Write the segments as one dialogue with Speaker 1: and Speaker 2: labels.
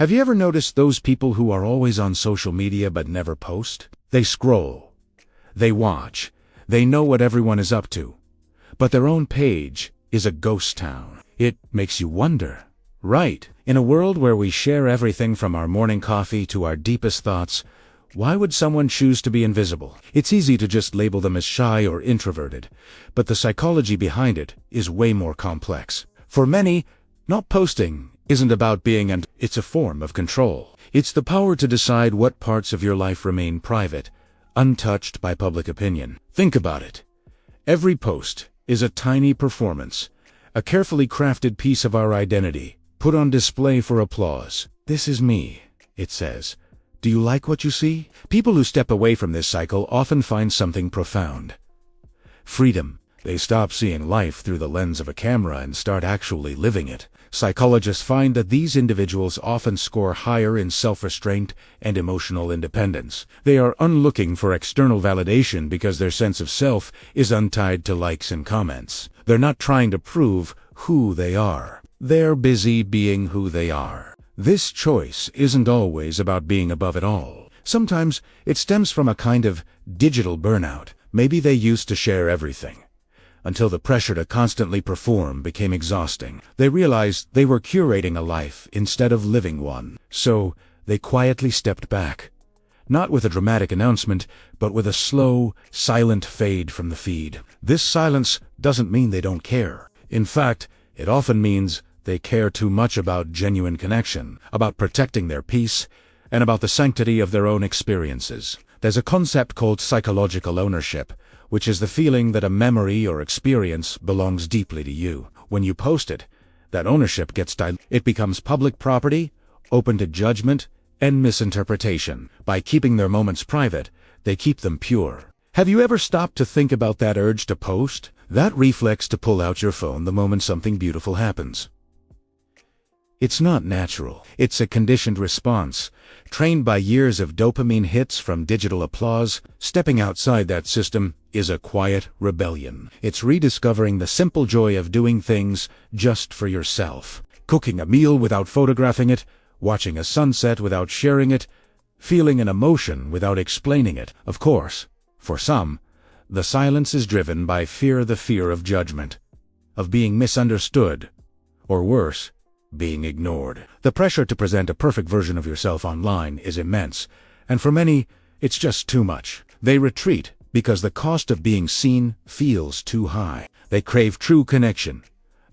Speaker 1: Have you ever noticed those people who are always on social media but never post? They scroll, they watch, they know what everyone is up to, but their own page is a ghost town. It makes you wonder, right? In a world where we share everything from our morning coffee to our deepest thoughts, why would someone choose to be invisible? It's easy to just label them as shy or introverted, but the psychology behind it is way more complex. For many, not posting isn't about being it's a form of control. It's the power to decide what parts of your life remain private, untouched by public opinion. Think about it. Every post is a tiny performance, a carefully crafted piece of our identity, put on display for applause. This is me, it says. Do you like what you see? People who step away from this cycle often find something profound. Freedom. They stop seeing life through the lens of a camera and start actually living it. Psychologists find that these individuals often score higher in self-restraint and emotional independence. They are unlooking for external validation because their sense of self is untied to likes and comments. They're not trying to prove who they are. They're busy being who they are. This choice isn't always about being above it all. Sometimes it stems from a kind of digital burnout. Maybe they used to share everything, until the pressure to constantly perform became exhausting. They realized they were curating a life instead of living one. So they quietly stepped back. Not with a dramatic announcement, but with a slow, silent fade from the feed. This silence doesn't mean they don't care. In fact, it often means they care too much about genuine connection, about protecting their peace, and about the sanctity of their own experiences. There's a concept called psychological ownership, which is the feeling that a memory or experience belongs deeply to you. When you post it, that ownership gets diluted. It becomes public property, open to judgment and misinterpretation. By keeping their moments private, they keep them pure. Have you ever stopped to think about that urge to post? That reflex to pull out your phone the moment something beautiful happens? It's not natural. It's a conditioned response, trained by years of dopamine hits from digital applause. Stepping outside that system is a quiet rebellion. It's rediscovering the simple joy of doing things just for yourself. Cooking a meal without photographing it, watching a sunset without sharing it, feeling an emotion without explaining it. Of course, for some, the silence is driven by the fear of judgment, of being misunderstood, or worse, being ignored. The pressure to present a perfect version of yourself online is immense, and for many, it's just too much. They retreat because the cost of being seen feels too high. They crave true connection,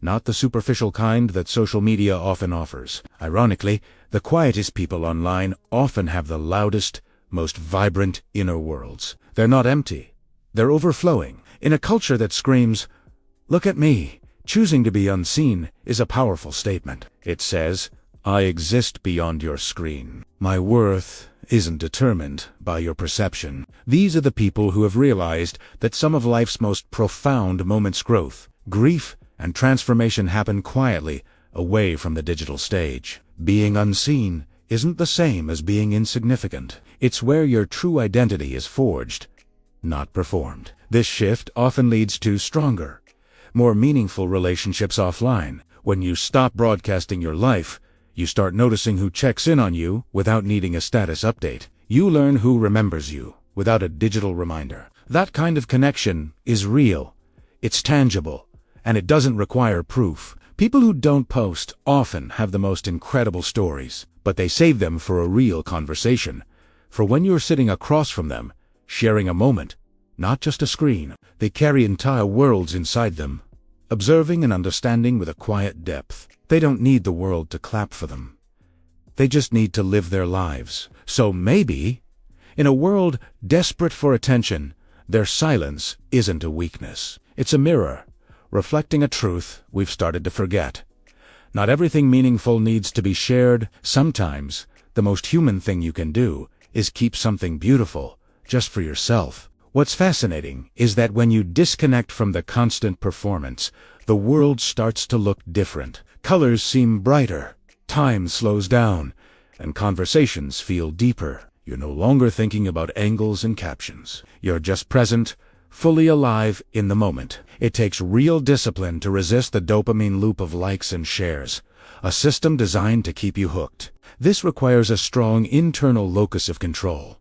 Speaker 1: not the superficial kind that social media often offers. Ironically, the quietest people online often have the loudest, most vibrant inner worlds. They're not empty. They're overflowing. In a culture that screams, "Look at me," choosing to be unseen is a powerful statement. It says, I exist beyond your screen. My worth isn't determined by your perception. These are the people who have realized that some of life's most profound moments, growth, grief, and transformation happen quietly, away from the digital stage. Being unseen isn't the same as being insignificant. It's where your true identity is forged, not performed. This shift often leads to stronger, more meaningful relationships offline. When you stop broadcasting your life, you start noticing who checks in on you without needing a status update. You learn who remembers you without a digital reminder. That kind of connection is real, it's tangible, and it doesn't require proof. People who don't post often have the most incredible stories, but they save them for a real conversation, for when you're sitting across from them, sharing a moment, not just a screen. They carry entire worlds inside them, observing and understanding with a quiet depth. They don't need the world to clap for them. They just need to live their lives. So maybe, in a world desperate for attention, their silence isn't a weakness. It's a mirror, reflecting a truth we've started to forget. Not everything meaningful needs to be shared. Sometimes, the most human thing you can do is keep something beautiful just for yourself. What's fascinating is that when you disconnect from the constant performance, the world starts to look different. Colors seem brighter, time slows down, and conversations feel deeper. You're no longer thinking about angles and captions. You're just present, fully alive in the moment. It takes real discipline to resist the dopamine loop of likes and shares, a system designed to keep you hooked. This requires a strong internal locus of control,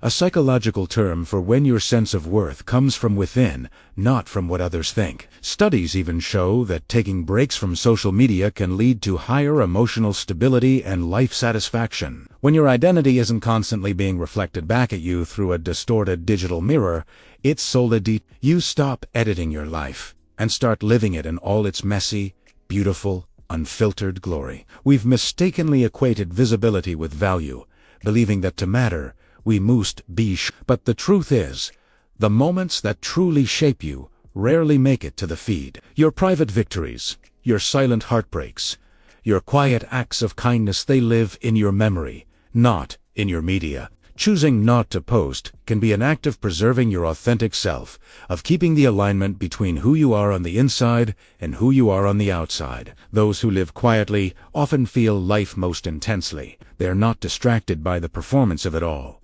Speaker 1: a psychological term for when your sense of worth comes from within, not from what others think. Studies even show that taking breaks from social media can lead to higher emotional stability and life satisfaction. When your identity isn't constantly being reflected back at you through a distorted digital mirror, it's solidity. You stop editing your life and start living it in all its messy, beautiful, unfiltered glory. We've mistakenly equated visibility with value, believing that to matter, we must be. But the truth is, the moments that truly shape you rarely make it to the feed. Your private victories, your silent heartbreaks, your quiet acts of kindness, they live in your memory, not in your media. Choosing not to post can be an act of preserving your authentic self, of keeping the alignment between who you are on the inside and who you are on the outside. Those who live quietly often feel life most intensely. They are not distracted by the performance of it all.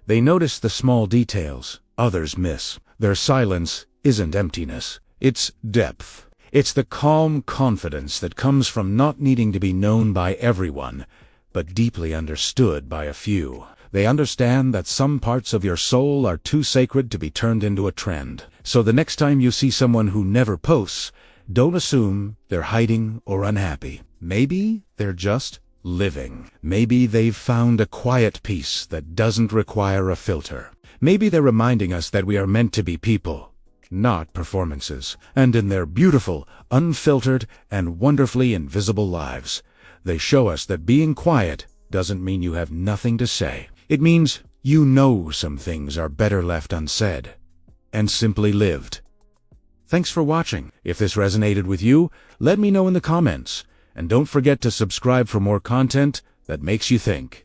Speaker 1: They notice the small details others miss. Their silence isn't emptiness, it's depth. It's the calm confidence that comes from not needing to be known by everyone, but deeply understood by a few. They understand that some parts of your soul are too sacred to be turned into a trend. So the next time you see someone who never posts, don't assume they're hiding or unhappy. Maybe they're just living. Maybe they've found a quiet peace that doesn't require a filter. Maybe they're reminding us that we are meant to be people, not performances. And in their beautiful, unfiltered, and wonderfully invisible lives, they show us that being quiet doesn't mean you have nothing to say. It means you know some things are better left unsaid and simply lived. Thanks for watching. If this resonated with you, let me know in the comments. And don't forget to subscribe for more content that makes you think.